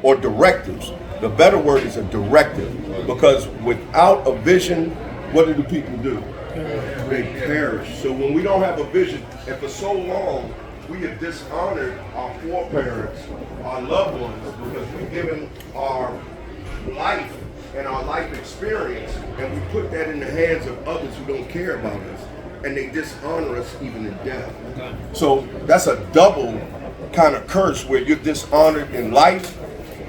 or directives. The better word is a directive, because without a vision, what do the people do? They perish. So when we don't have a vision, and for so long we have dishonored our foreparents, our loved ones, because we've given our life and our life experience, and we put that in the hands of others who don't care about us, and they dishonor us even in death. So that's a double kind of curse, where you're dishonored in life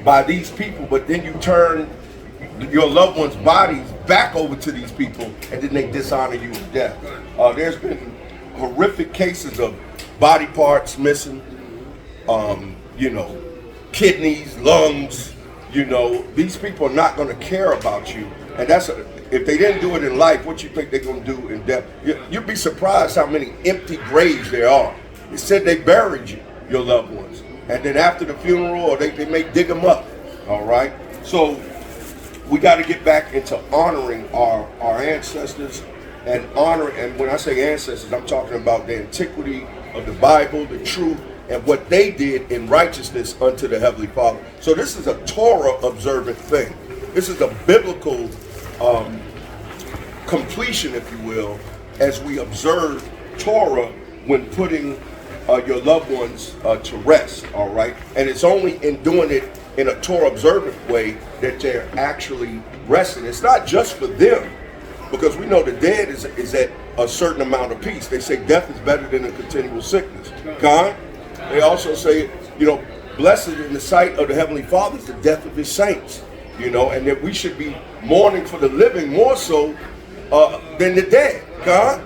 by these people, but then you turn your loved ones' bodies back over to these people, and then they dishonor you in death. There's been horrific cases of body parts missing, kidneys, lungs. These people are not going to care about you, and if they didn't do it in life, what you think they're going to do in death? You'd be surprised how many empty graves there are. It said they buried you, your loved ones, and then after the funeral, or they may dig them up. All right, so we got to get back into honoring our ancestors, and when I say ancestors, I'm talking about the antiquity of the Bible, the truth, and what they did in righteousness unto the Heavenly Father. So this is a Torah observant thing. This is a biblical completion, if you will, as we observe Torah when putting your loved ones to rest, all right? And it's only in doing it in a Torah observant way that they're actually resting. It's not just for them, because we know the dead is at a certain amount of peace. They say death is better than a continual sickness. God, they also say, blessed in the sight of the Heavenly Father is the death of his saints, and that we should be mourning for the living more so than the dead. God.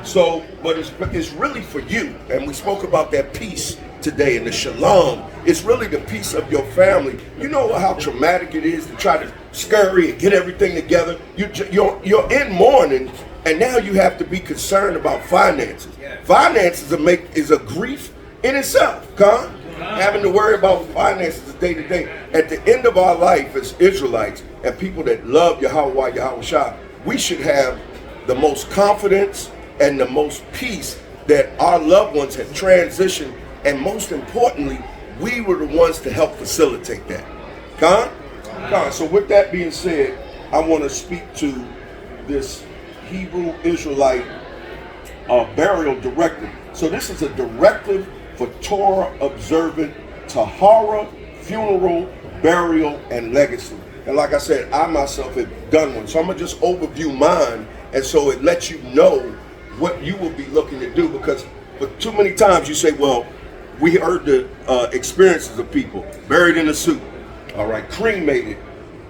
So, but it's really for you. And we spoke about that peace today, and the shalom. It's really the peace of your family. You know how traumatic it is to try to scurry and get everything together. You're in mourning, and now you have to be concerned about finances. Finances is a grief in itself, huh? Having to worry about finances day to day. At the end of our life as Israelites and people that love Yahweh Shah, we should have the most confidence and the most peace that our loved ones have transitioned, and most importantly, we were the ones to help facilitate that. So with that being said, I want to speak to this Hebrew Israelite burial directive. So this is a directive for Torah observant Tahara, funeral, burial, and legacy. And like I said, I myself have done one. So I'm going to just overview mine, and so it lets you know what you will be looking to do, because for too many times you say, well, we heard the experiences of people buried in a suit, all right, cremated.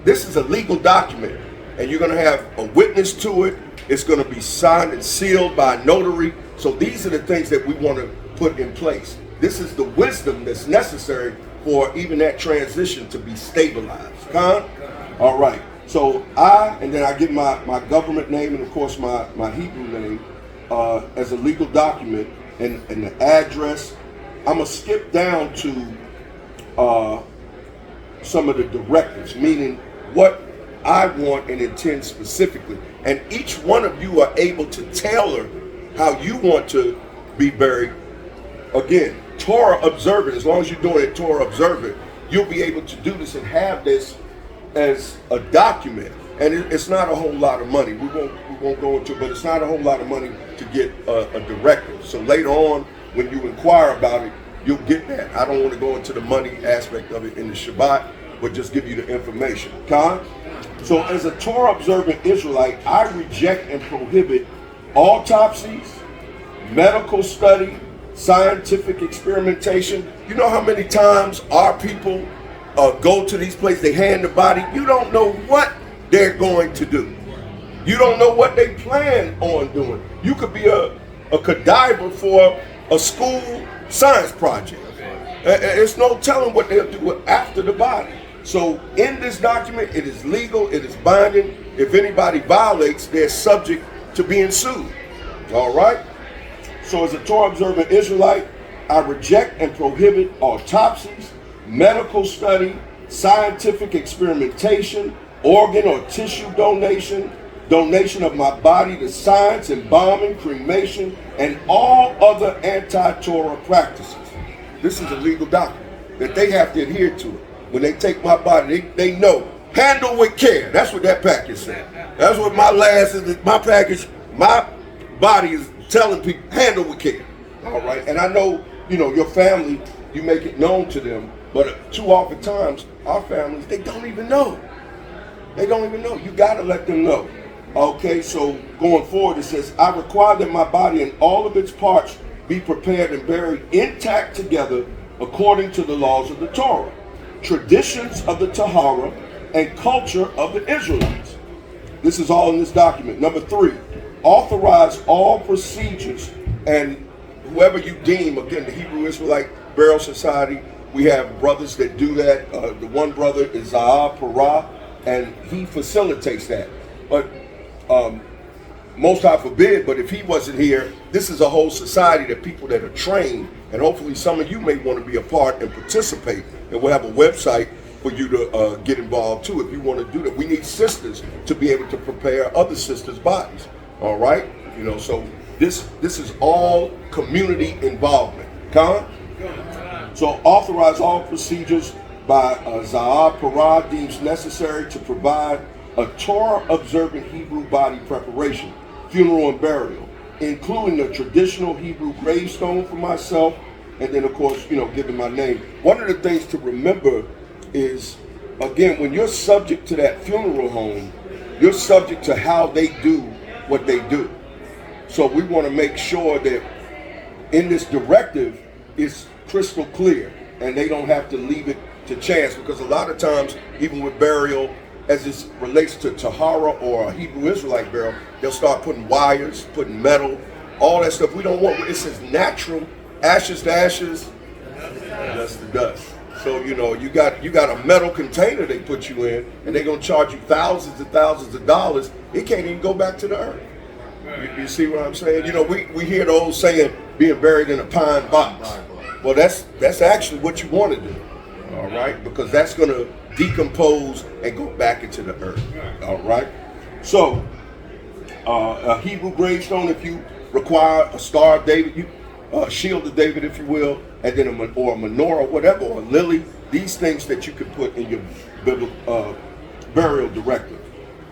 This is a legal document, and you're going to have a witness to it. It's going to be signed and sealed by a notary. So these are the things that we want to put in place. This is the wisdom that's necessary for even that transition to be stabilized. All right. So and then I give my government name and of course my Hebrew name as a legal document, and the address. I'm going to skip down to some of the directives, meaning what I want and intend specifically. And each one of you are able to tailor how you want to be buried. Again, Torah observant, as long as you're doing it Torah observant, you'll be able to do this and have this as a document. And it's not a whole lot of money. We won't go into it, but it's not a whole lot of money to get a directive. So later on, when you inquire about it, you'll get that. I don't want to go into the money aspect of it in the Shabbat, but just give you the information. So as a Torah observant Israelite, I reject and prohibit autopsies, medical study, scientific experimentation. You know how many times our people go to these places, they hand the body, you don't know what they're going to do. You don't know what they plan on doing. You could be a cadaver for a school science project. There's no telling what they'll do after the body. So in this document, it is legal, it is binding. If anybody violates, they're subject to being sued. All right? So as a Torah observant Israelite, I reject and prohibit autopsies, medical study, scientific experimentation, organ or tissue donation, donation of my body to science, embalming, cremation, and all other anti-Torah practices. This is a legal document that they have to adhere to it. when they take my body, they know, handle with care. That's what that package said. That's what my package, my body is telling people, handle with care. All right, and I know, your family, you make it known to them, but too often times, our families, they don't even know. They don't even know. You got to let them know. Okay, so going forward, it says, I require that my body and all of its parts be prepared and buried intact together according to the laws of the Torah, traditions of the Tahara, and culture of the Israelites. This is all in this document. Number 3, authorize all procedures and whoever you deem, again, the Hebrew Israelite Burial Society, we have brothers that do that. The one brother is Zahab Parah, and he facilitates that. But most High forbid, but if he wasn't here, this is a whole society that people that are trained, and hopefully some of you may want to be a part and participate. And we'll have a website for you to get involved too if you want to do that. We need sisters to be able to prepare other sisters' bodies. All right, so this is all community involvement. So authorize all procedures by Zahab Parah deems necessary to provide a Torah-observant Hebrew body preparation, funeral and burial, including a traditional Hebrew gravestone for myself, and then of course, giving my name. One of the things to remember is, again, when you're subject to that funeral home, you're subject to how they do what they do. So we want to make sure that in this directive it's crystal clear and they don't have to leave it to chance, because a lot of times, even with burial, as it relates to Tahara or a Hebrew Israelite burial, they'll start putting wires, putting metal, all that stuff. We don't want, it says natural, ashes to ashes, dust to dust. So, you got a metal container they put you in, and they're going to charge you thousands and thousands of dollars. It can't even go back to the earth. You see what I'm saying? We hear the old saying, being buried in a pine box. Well, that's actually what you want to do, all right? Because that's going to decompose and go back into the earth, all right? So, a Hebrew gravestone, if you require a Star of David, a Shield of David, if you will, and then a menorah, whatever, or a lily, these things that you could put in your burial directive.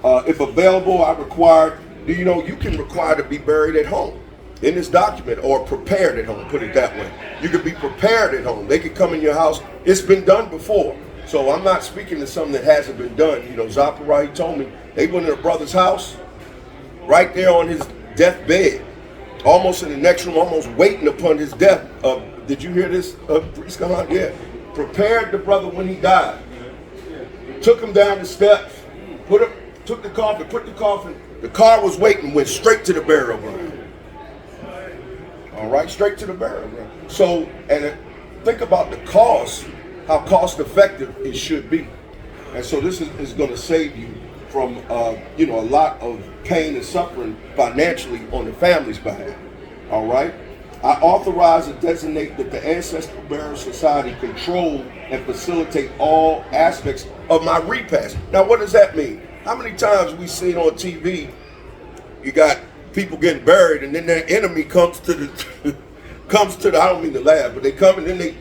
If available, I require, you can require to be buried at home in this document, or prepared at home, put it that way. You could be prepared at home. They could come in your house. It's been done before. So I'm not speaking to something that hasn't been done. Zahab, he told me, they went in a brother's house, right there on his deathbed, almost in the next room, almost waiting upon his death. Did you hear this, Priest Kahan? Yeah. Prepared the brother when he died. Took him down the steps, took the coffin, put the coffin. The car was waiting, went straight to the burial ground. All right, straight to the burial ground. So, and think about the cost, how cost effective it should be. And so this is going to save you from, a lot of pain and suffering financially on the family's behalf. All right. I authorize and designate that the Ancestral Burial Society control and facilitate all aspects of my repast. Now, what does that mean? How many times we seen on TV, you got people getting buried, and then their enemy comes to the, I don't mean to laugh, but they come and then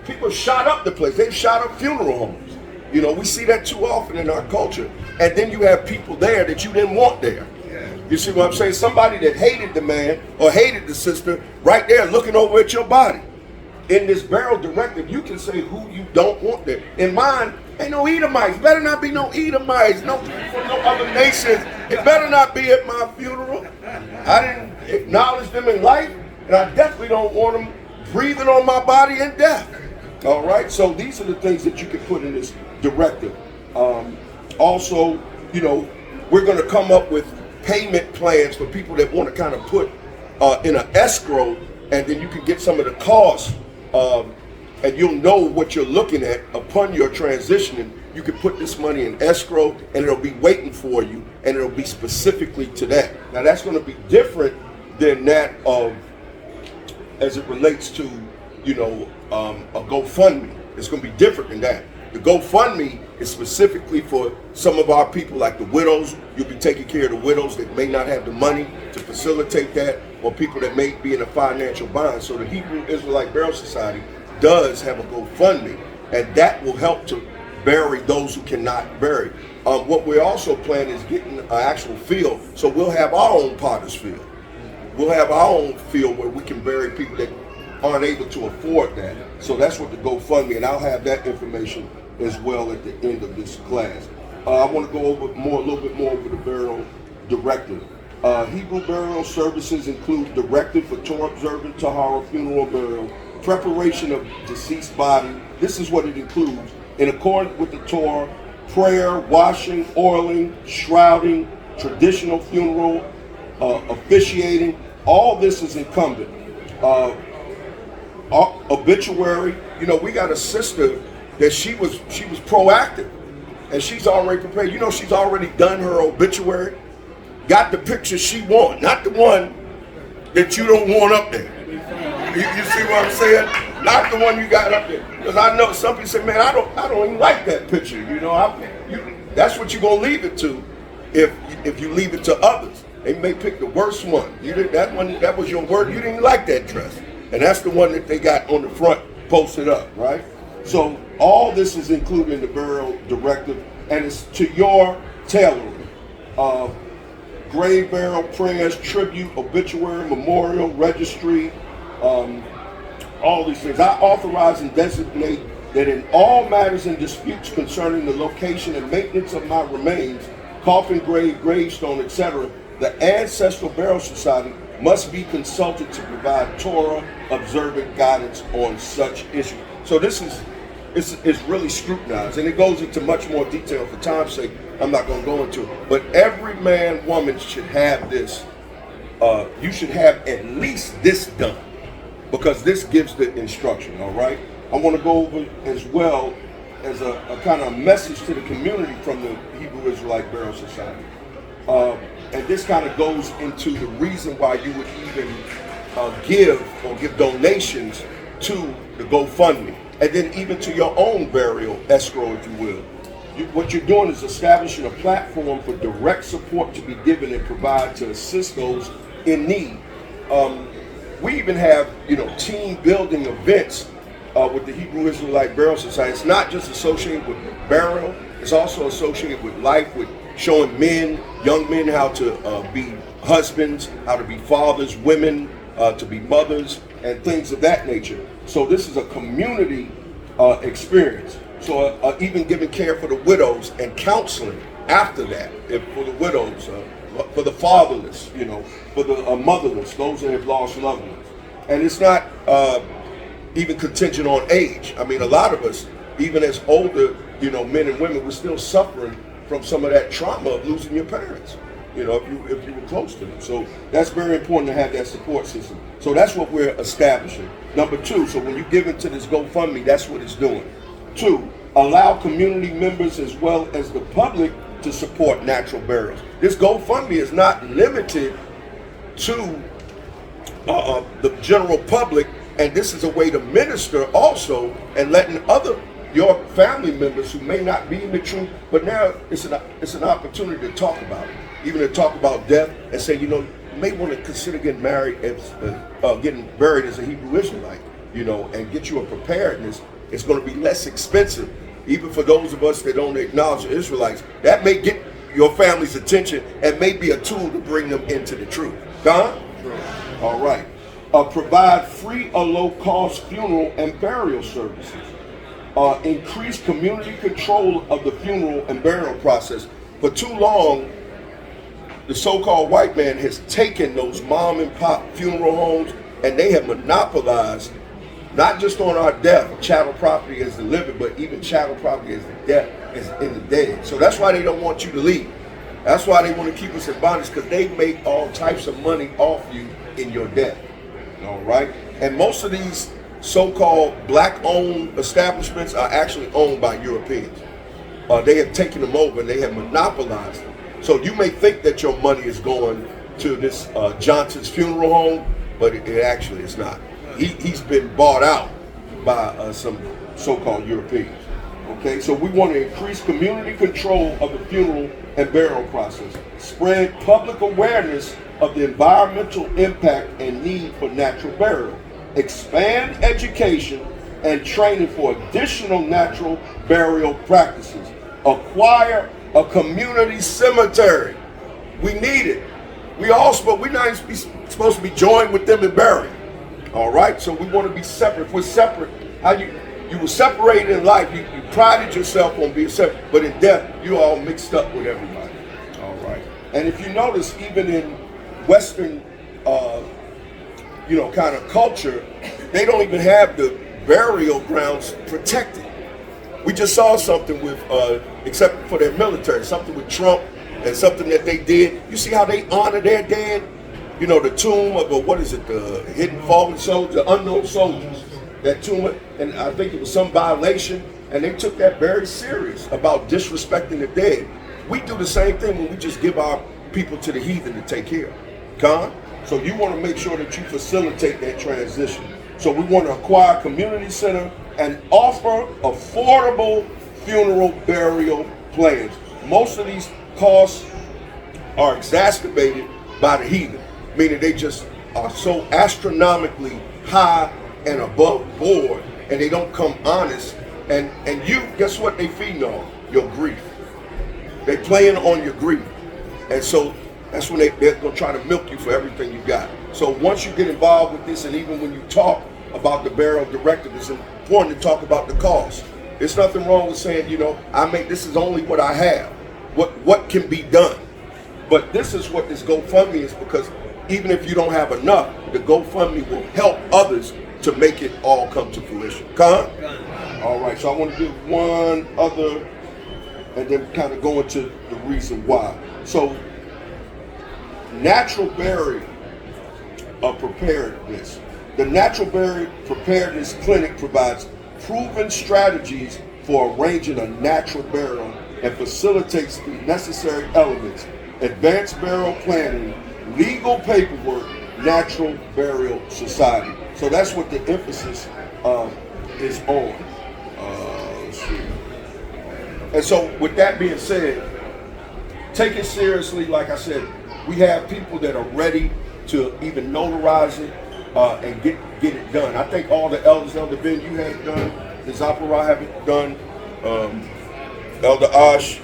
people shot up the place. They've shot up funeral homes. We see that too often in our culture. And then you have people there that you didn't want there. You see what I'm saying? Somebody that hated the man or hated the sister right there looking over at your body. In this burial directive, you can say who you don't want there. In mine, ain't no Edomites. Better not be no Edomites, no people from no other nations. It better not be at my funeral. I didn't acknowledge them in life, and I definitely don't want them breathing on my body in death. All right? So these are the things that you can put in this directive. Also, we're going to come up with payment plans for people that want to kind of put in an escrow, and then you can get some of the costs, and you'll know what you're looking at upon your transitioning. You can put this money in escrow, and it'll be waiting for you, and it'll be specifically to that. Now that's going to be different than that of, as it relates to, a GoFundMe. It's going to be different than that. The GoFundMe is specifically for some of our people, like the widows. You'll be taking care of the widows that may not have the money to facilitate that, or people that may be in a financial bind. So the Hebrew Israelite Burial Society does have a GoFundMe, and that will help to bury those who cannot bury. What we're also planning is getting an actual field, so we'll have our own potter's field. We'll have our own field where we can bury people that aren't able to afford that. So that's what the GoFundMe, and I'll have that information as well at the end of this class. I want to go over a little bit more over the burial directive. Hebrew burial services include directive for Torah observant Tahara funeral burial, preparation of deceased body. This is what it includes. In accordance with the Torah, prayer, washing, oiling, shrouding, traditional funeral, officiating. All this is incumbent. Obituary. You know, we got a sister that she was proactive, and she's already prepared. You know, she's already done her obituary. Got the picture she want, not the one that you don't want up there. You see what I'm saying? Not the one you got up there. Because I know some people say, man, I don't even like that picture. You know, that's what you're gonna leave it to if you leave it to others. They may pick the worst one. That was your word. You didn't like that dress, and that's the one that they got on the front posted up, right? So all this is included in the burial directive, and it's to your tailoring. Grave burial, prayers, tribute, obituary, memorial, registry, all these things. I authorize and designate that in all matters and disputes concerning the location and maintenance of my remains, coffin, grave, gravestone, etc., the Ancestral Burial Society must be consulted to provide Torah observant guidance on such issues. So this is really scrutinized, and it goes into much more detail. For time's sake, I'm not going to go into it. But every man, woman should have this. You should have at least this done, because this gives the instruction. All right. I want to go over as well as a kind of message to the community from the Hebrew Israelite Burial Society. And this kind of goes into the reason why you would even give donations to the GoFundMe, and then even to your own burial escrow, if you will. What you're doing is establishing a platform for direct support to be given and provided to assist those in need. We even have, team building events with the Hebrew Israelite Burial Society. It's not just associated with burial; it's also associated with life, with showing young men how to be husbands, how to be fathers, women to be mothers, and things of that nature. So this is a community experience. So even giving care for the widows and counseling after that, for the widows, for the fatherless, for the motherless, those that have lost loved ones. And it's not even contingent on age. I mean, a lot of us, even as older, men and women, we're still suffering from some of that trauma of losing your parents, if you were close to them. So that's very important to have that support system. So that's what we're establishing. Number two, so when you give into this GoFundMe, that's what it's doing. Two, allow community members as well as the public to support natural burials. This GoFundMe is not limited to the general public, and this is a way to minister also and letting your family members who may not be in the truth, but now it's an opportunity to talk about it, even to talk about death and say, you may want to consider getting married, getting buried as a Hebrew Israelite, and get you a preparedness. It's going to be less expensive, even for those of us that don't acknowledge the Israelites. That may get your family's attention and may be a tool to bring them into the truth. Don? All right. Provide free or low-cost funeral and burial services. Increase community control of the funeral and burial process. For too long, the so-called white man has taken those mom and pop funeral homes, and they have monopolized not just on our death, chattel property as the living, but even chattel property as the death, as in the dead. So that's why they don't want you to leave. That's why they want to keep us in bondage, because they make all types of money off you in your death. All right? And most of these so-called black-owned establishments are actually owned by Europeans. They have taken them over and they have monopolized them. So you may think that your money is going to this Johnson's funeral home, but it actually is not. He's been bought out by some so-called Europeans. Okay, so we want to increase community control of the funeral and burial process, spread public awareness of the environmental impact and need for natural burial, expand education and training for additional natural burial practices. Acquire a community cemetery. We need it. We're not supposed to be joined with them and buried. All right, so we want to be separate. If we're separate, you were separated in life. You prided yourself on being separate, but in death, you're all mixed up with everybody. All right, and if you notice, even in Western, kind of culture, they don't even have the burial grounds protected. We just saw something with, except for their military, something with Trump and something that they did. You see how they honor their dead? You know, the tomb of, the hidden fallen soldiers, the unknown soldiers. That tomb, and I think it was some violation, and they took that very serious about disrespecting the dead. We do the same thing when we just give our people to the heathen to take care of. Con? So you want to make sure that you facilitate that transition. So we want to acquire a community center and offer affordable funeral burial plans. Most of these costs are exacerbated by the heathen, meaning they just are so astronomically high and above board, and they don't come honest. And you, guess what they feeding on? Your grief. They playing on your grief. And so that's when they're going to try to milk you for everything you got. So once you get involved with this, and even when you talk about the burial directive, it's important to talk about the cost. There's nothing wrong with saying, this is only what I have, what can be done. But this is what this GoFundMe is, because even if you don't have enough, the GoFundMe will help others to make it all come to fruition. Con? All right, so I want to do one other, and then kind of go into the reason why. So, natural burial preparedness. The Natural Burial Preparedness Clinic provides proven strategies for arranging a natural burial and facilitates the necessary elements: advanced burial planning, legal paperwork, natural burial society. So that's what the emphasis is on. Let's see. And so with that being said, take it seriously. Like I said, we have people that are ready to even notarize it and get it done. I think all the elders, Elder Ben, you have it done, the Zapara have it done, Elder Ash,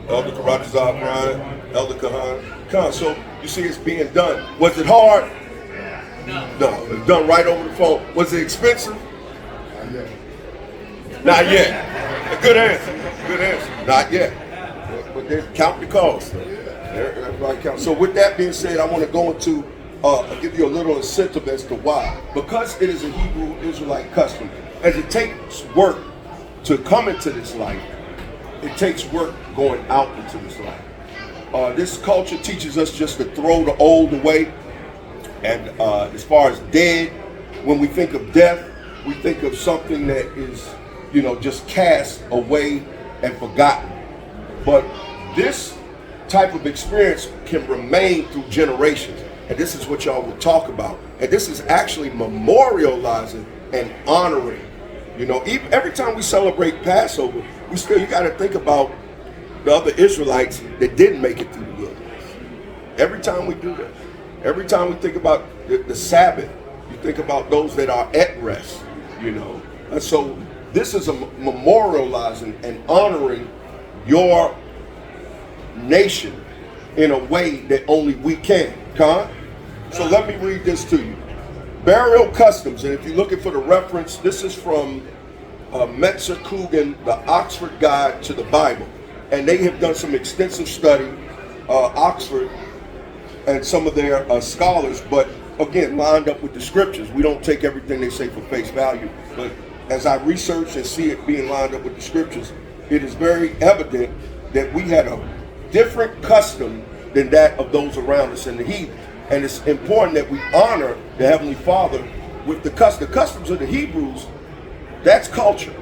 Elder Karatazar Brian, Elder Kahan. So you see it's being done. Was it hard? No, it was done right over the phone. Was it expensive? Not yet. Not yet. A good answer. Good answer. Not yet. But they count the cost. Everybody counts. So with that being said, I want to go into give you a little incentive as to why. Because it is a Hebrew Israelite custom, as it takes work to come into this life, it takes work going out into this life. This culture teaches us just to throw the old away. And as far as dead, when we think of death, we think of something that is, just cast away and forgotten. But this type of experience can remain through generations. And this is what y'all will talk about. And this is actually memorializing and honoring. Even every time we celebrate Passover, you got to think about the other Israelites that didn't make it through the wilderness. Every time we do that. Every time we think about the Sabbath, you think about those that are at rest, And so this is a memorializing and honoring your nation in a way that only we can. So let me read this to you. Burial customs, and if you're looking for the reference, this is from Metzer Coogan, the Oxford Guide to the Bible. And they have done some extensive study, Oxford, and some of their scholars, but again, lined up with the scriptures. We don't take everything they say for face value, but as I research and see it being lined up with the scriptures, it is very evident that we had a different custom than that of those around us in the heathen. And it's important that we honor the Heavenly Father with the customs. The customs of the Hebrews, that's culture.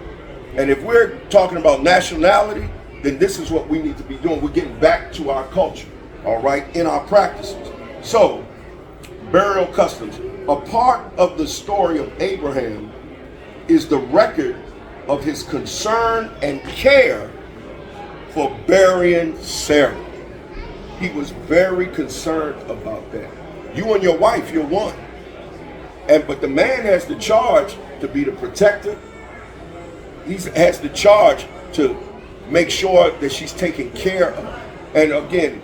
And if we're talking about nationality, then this is what we need to be doing. We're getting back to our culture. All right, in our practices. So, burial customs. A part of the story of Abraham is the record of his concern and care for burying Sarah. He was very concerned about that. You and your wife, you're one. But the man has the charge to be the protector. He has the charge to make sure that she's taken care of. And again,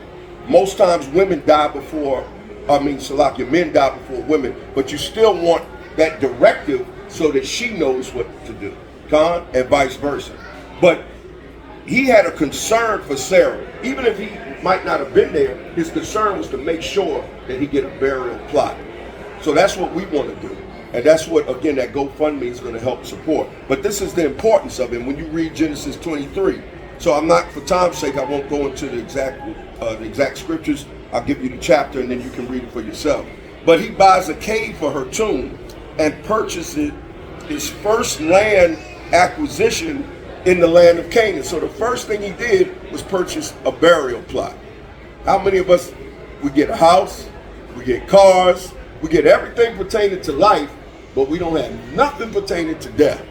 most times women die before, Salakia, men die before women, but you still want that directive so that she knows what to do, and vice versa. But he had a concern for Sarah. Even if he might not have been there, his concern was to make sure that he get a burial plot. So that's what we want to do. And that's what, again, that GoFundMe is going to help support. But this is the importance of it when you read Genesis 23. So I'm not, for time's sake, I won't go into the exact scriptures. I'll give you the chapter and then you can read it for yourself. But he buys a cave for her tomb and purchases his first land acquisition in the land of Canaan. So the first thing he did was purchase a burial plot. How many of us, we get a house, we get cars, we get everything pertaining to life, but we don't have nothing pertaining to death.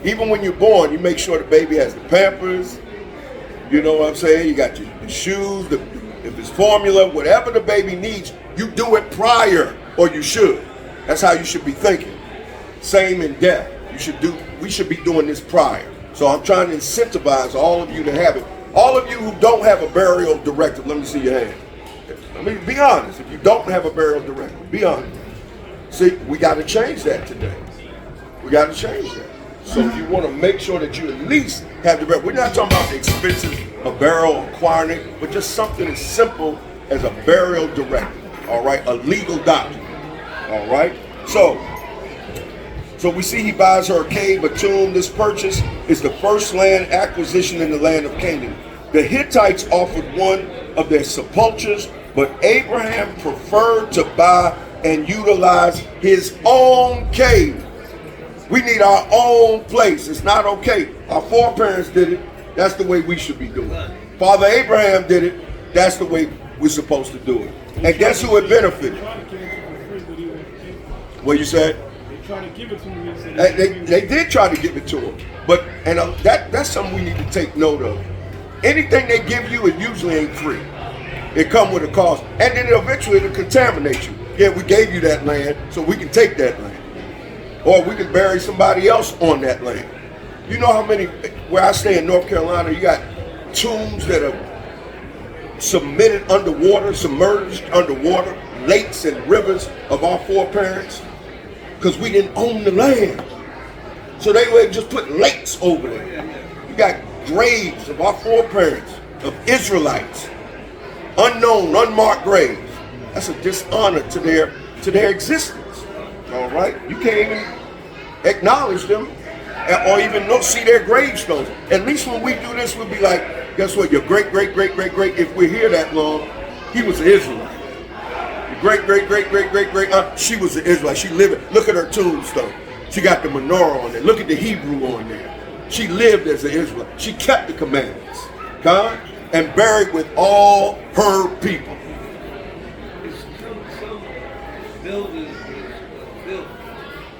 Even when you're born, you make sure the baby has the Pampers, you know what I'm saying? You got the shoes, if it's formula, whatever the baby needs, you do it prior, or you should. That's how you should be thinking. Same in death. We should be doing this prior. So I'm trying to incentivize all of you to have it. All of you who don't have a burial directive, let me see your hand. I mean, be honest. If you don't have a burial directive, be honest. See, we got to change that today. We got to change that. So if you want to make sure that you at least have the burial, we're not talking about the expenses of burial, acquiring it, but just something as simple as a burial directive, all right? A legal document, all right? So we see he buys her a cave, a tomb. This purchase is the first land acquisition in the land of Canaan. The Hittites offered one of their sepulchres, but Abraham preferred to buy and utilize his own cave. We need our own place. It's not okay. Our foreparents did it. That's the way we should be doing it. Father Abraham did it. That's the way we're supposed to do it. And guess who it benefited? What you said? Trying to give it to me. They did try to give it to him. But that's something we need to take note of. Anything they give you, it usually ain't free. It come with a cost. And then eventually it'll contaminate you. Yeah, we gave you that land, so we can take that land. Or we can bury somebody else on that land. You know how many, where I stay in North Carolina, you got tombs that are submitted underwater, submerged underwater, lakes and rivers of our foreparents, because we didn't own the land. So they would just put lakes over there. You got graves of our foreparents, of Israelites, unknown, unmarked graves. That's a dishonor to their existence. All right, you can't even acknowledge them or even see their gravestones. At least when we do this, we'll be like, guess what? Your great, great, great, great, great. If we're here that long, he was an Israelite. Your great, great, great, great, great, great aunt, she was an Israelite. She lived. Look at her tombstone. She got the menorah on there. Look at the Hebrew on there. She lived as an Israelite. She kept the commandments, God, and buried with all her people. It's true. Some builders was built,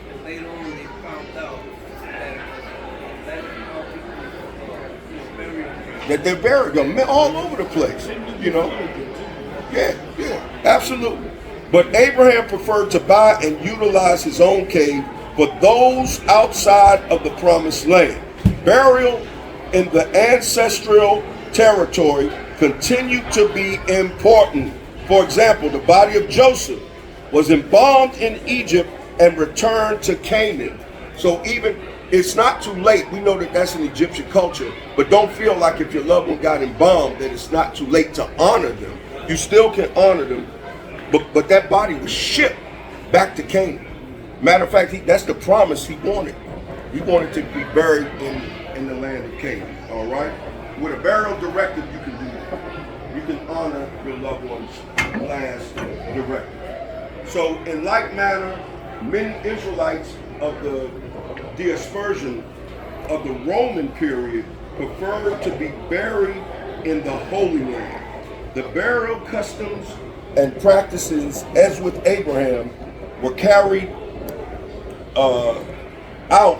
and later on they found out that that's how people buried. That they're buried them all over the place, you know. Yeah, absolutely. But Abraham preferred to buy and utilize his own cave for those outside of the promised land. Burial in the ancestral territory continued to be important. For example, the body of Joseph was embalmed in Egypt and returned to Canaan. So even, it's not too late. We know that that's an Egyptian culture, but don't feel like if your loved one got embalmed that it's not too late to honor them. You still can honor them, but that body was shipped back to Canaan. Matter of fact, that's the promise he wanted. He wanted to be buried in the land of Canaan, all right? With a burial directive, you can do that. You can honor your loved one's last directive. So in like manner, many Israelites of the dispersion of the Roman period preferred to be buried in the Holy Land. The burial customs and practices, as with Abraham, were carried out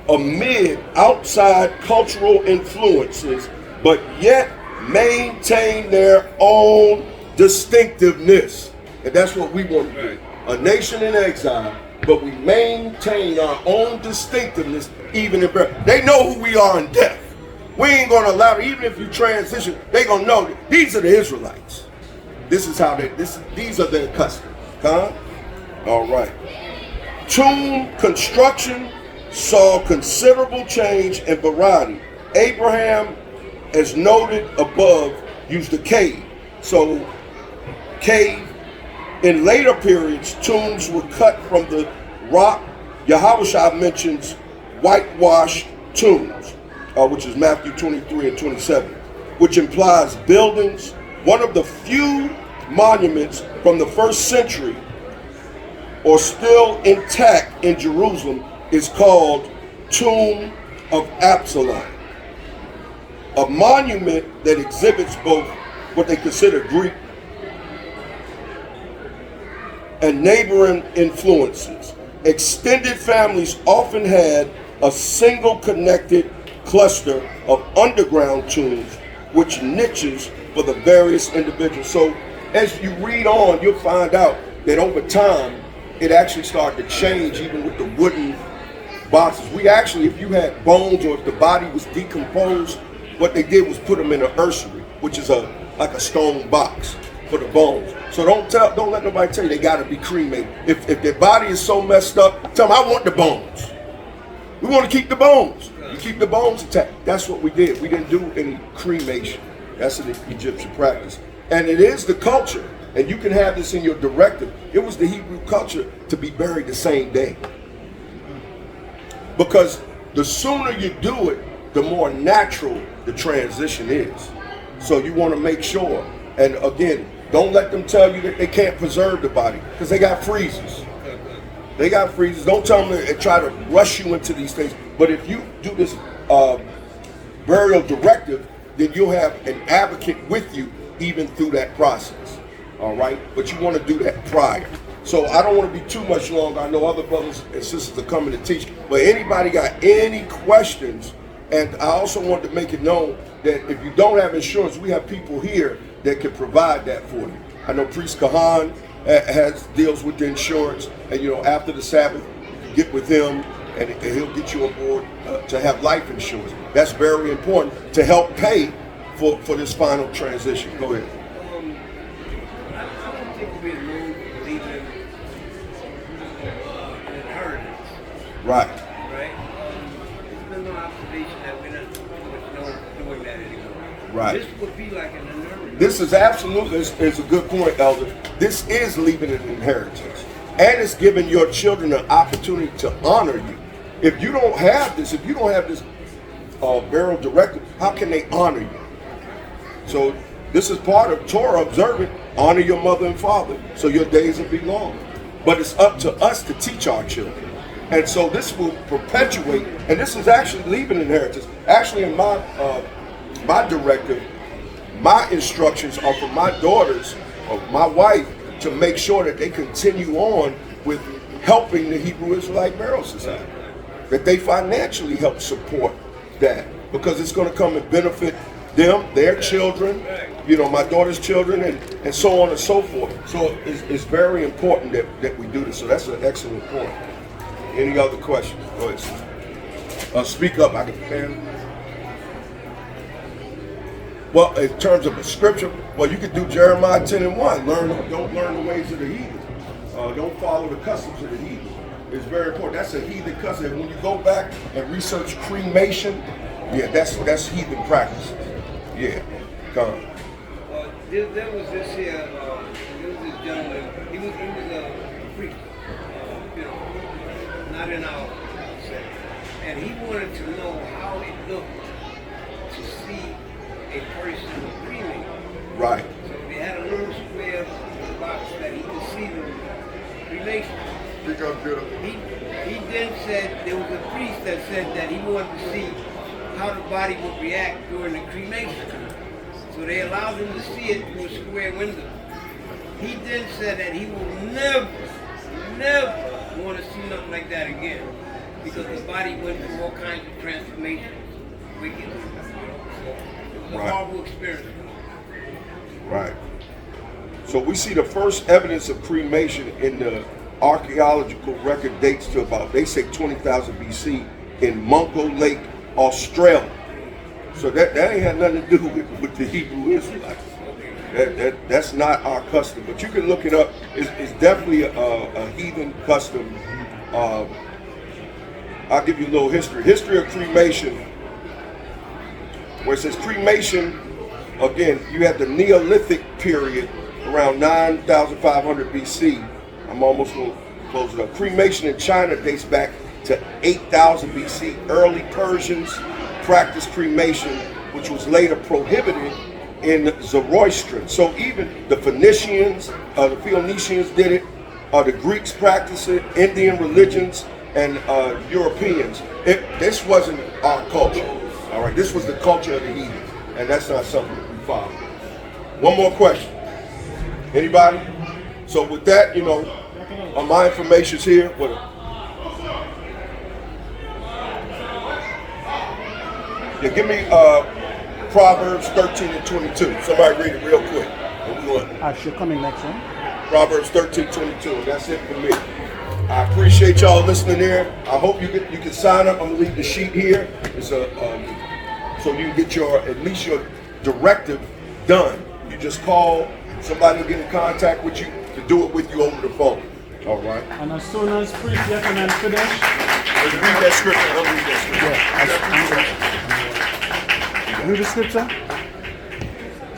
amid outside cultural influences, but yet maintain their own distinctiveness. And that's what we want to do. A nation in exile but we maintain our own distinctiveness even in birth. They know who we are in death. We ain't gonna allow it. Even if you transition, they gonna know that these are the Israelites. This is how these are their customs. Huh? All right. Tomb construction saw considerable change and variety. Abraham, as noted above, used a cave. So, cave. In later periods, tombs were cut from the rock. Yahushua mentions whitewashed tombs, which is Matthew 23 and 27, which implies buildings. One of the few monuments from the first century or still intact in Jerusalem is called Tomb of Absalom, a monument that exhibits both what they consider Greek and neighboring influences. Extended families often had a single connected cluster of underground tombs, which niches for the various individuals. So as you read on, you'll find out that over time, it actually started to change even with the wooden boxes. We actually, if you had bones or if the body was decomposed, what they did was put them in an usury, which is like a stone box for the bones. So don't let nobody tell you they gotta be cremated. If their body is so messed up, tell them I want the bones. We want to keep the bones. You keep the bones intact. That's what we did. We didn't do any cremation. That's an Egyptian practice. And it is the culture. And you can have this in your directive. It was the Hebrew culture to be buried the same day. Because the sooner you do it, the more natural the transition is. So you want to make sure. And again, don't let them tell you that they can't preserve the body, because they got freezers. They got freezers. Don't tell them to try to rush you into these things. But if you do this burial directive, then you'll have an advocate with you even through that process. All right? But you want to do that prior. So I don't want to be too much longer. I know other brothers and sisters are coming to teach. But anybody got any questions? And I also want to make it known that if you don't have insurance, we have people here that can provide that for you. I know Priest Kahan deals with the insurance, and after the Sabbath, you get with him, and he'll get you on board to have life insurance. That's very important to help pay for this final transition. Go ahead. I don't think we're believing in inheritance. Right. There's been no observation that we're not doing that anymore. Right. This would be like an inheritance. This is absolutely, it's a good point, Elder. This is leaving an inheritance. And it's giving your children an opportunity to honor you. If you don't have this, burial directive, how can they honor you? So this is part of Torah observant. Honor your mother and father so your days will be long. But it's up to us to teach our children. And so this will perpetuate, and this is actually leaving inheritance. Actually, in my directive, my instructions are for my daughters, or my wife, to make sure that they continue on with helping the Hebrew Israelite Burial Society. That they financially help support that, because it's going to come and benefit them, their children, my daughter's children, and so on and so forth. So it's very important that we do this. So that's an excellent point. Any other questions? Go ahead. Speak up. I can. Well, in terms of a scripture, you could do Jeremiah 10 and 1. Don't learn the ways of the heathen. Don't follow the customs of the heathen. It's very important. That's a heathen custom. And when you go back and research cremation, that's heathen practices. Yeah, come on. There was this gentleman. He was a priest, not in our set, and he wanted to know how it looked to see a person cremated. Right. So they had a little square box that he could see the cremation. He then said there was a priest that said that he wanted to see how the body would react during the cremation. So they allowed him to see it through a square window. He then said that he will never want to see nothing like that again, because the body went through all kinds of transformations. Wicked. It was a horrible experience. Right. So we see the first evidence of cremation in the archaeological record dates to about, they say 20,000 BC in Mungo Lake, Australia. So that ain't had nothing to do with the Hebrew Israelites. That's not our custom, but you can look it up. It's definitely a heathen custom. I'll give you a little history. History of cremation, where it says cremation, again, you have the Neolithic period around 9,500 BC. I'm almost going to close it up. Cremation in China dates back to 8,000 BC. Early Persians practiced cremation, which was later prohibited in Zoroastrian. So even the Phoenicians, the Phoenicians did it, the Greeks practiced it, Indian religions, and Europeans. This wasn't our culture, all right? This was the culture of the heathens, and that's not something that we follow. One more question. Anybody? So with that, you know, my information's here. Yeah, give me Proverbs 13 and 22. Somebody read it real quick. You're coming next one. Proverbs 13, 22, and that's it for me. I appreciate y'all listening here. I hope you can sign up. I'm gonna leave the sheet here. It's so you can get at least your directive done. You just call, somebody will get in contact with you to do it with you over the phone. All right. And as soon as priest Yechanan finish, read that scripture. I'll read that scripture. read the scripture.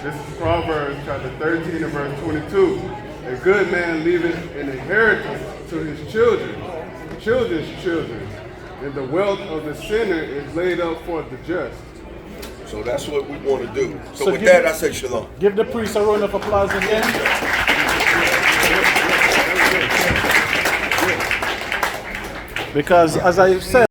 This is Proverbs chapter 13 and verse 22. A good man leaveth an inheritance to his children's children, and the wealth of the sinner is laid up for the just. So that's what we want to do. So with give- that, I say shalom. Give the priest a round of applause again. Because as I said,